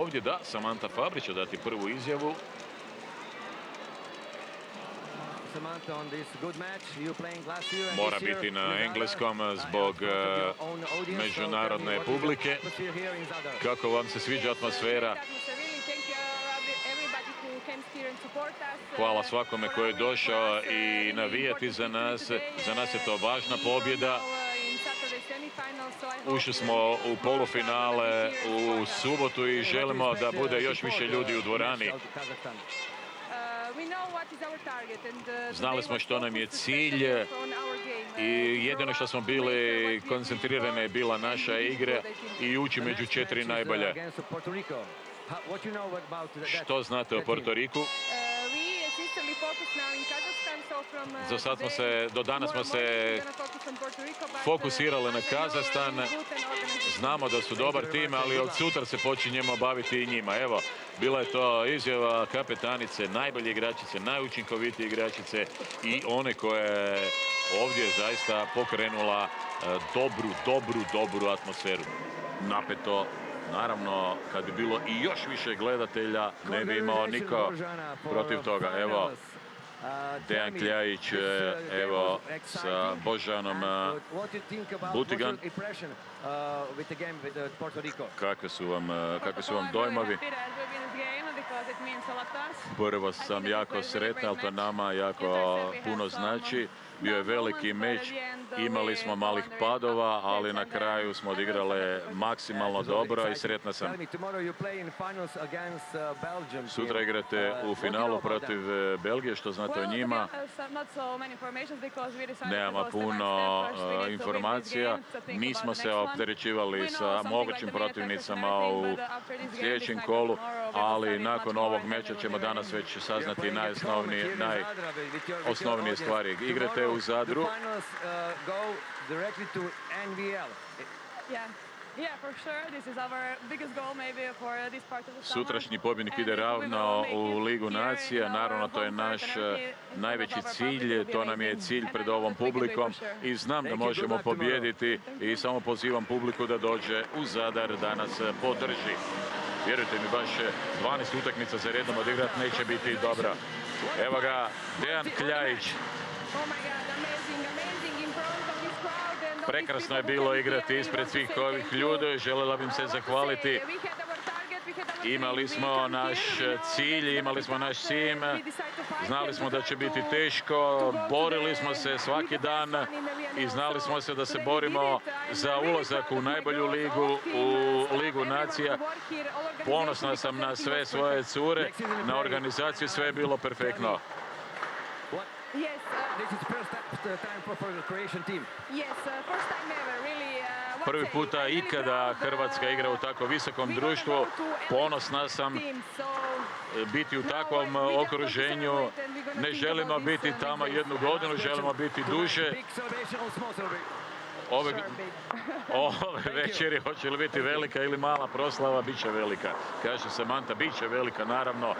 ovdje da Samantha Fabrić će dati prvu izjavu. Mora biti na engleskom zbog međunarodne publike. Kako vam se sviđa atmosfera? Hvala svakome koji je došao i navijati za nas. Za nas je to važna pobjeda. Ušli smo u polufinale u subotu i želimo da bude još više ljudi u dvorani. Znali smo što nam je cilj i jedino što smo bili koncentrirani je bila naša igra i ući među 4 najbolja. Što znate o Porto Riku? Do danas smo se fokusirali na Kazahstan. Znamo da su dobar tim, ali od sutra se počinjemo baviti i njima. Evo, bila je to izjava kapetanice, najbolje igračice, najučinkovitije igračice i one koja je ovdje zaista pokrenula dobru atmosferu. Napeto. Naravno, kad bi bilo i još više gledatelja, ne bi imao niko protiv toga. Evo, Dejan Kljajić, evo, sa Božanom Butigan. Kakve su vam dojmovi? Prvo sam jako sretna, ali to nama jako puno znači. Bio je veliki meč, imali smo malih padova, ali na kraju smo odigrali maksimalno dobro i sretna sam. Sutra igrate u finalu protiv Belgije, što znate o njima? Nemamo puno informacija. Nismo se opterećivali sa mogućim protivnicama u sljedećem kolu, ali nakon ovog meča ćemo danas već saznati najosnovnije stvari. Igrate u Zadru. Sutrašnji pobjednik ide ravno u Ligu nacija. Naravno, to je naš najveći cilj. To nam je cilj pred ovom publikom i znam da možemo pobijediti i samo pozivam publiku da dođe u Zadar da nas podrži. Vjerujte mi, baš 12 utakmica za redom odigrat neće biti dobro. Evo ga, Dejan Kljajić. Prekrasno je bilo igrati ispred svih ovih ljudi. Željela bih se zahvaliti. Imali smo naš cilj, imali smo naš tim. Znali smo da će biti teško. Borili smo se svaki dan i znali smo se da se borimo za ulazak u najbolju ligu, u Ligu nacija. Ponosna sam na sve svoje cure, na organizaciju, sve je bilo perfektno. Prvi puta ikada Hrvatska igra u tako visokom društvu. Ponosna sam biti u takvom okruženju. Ne želimo biti tamo jednu godinu, želimo biti duže. Ove večeri hoće li biti velika ili mala proslava, bit će velika. Kaže Samantha, bit će velika, naravno.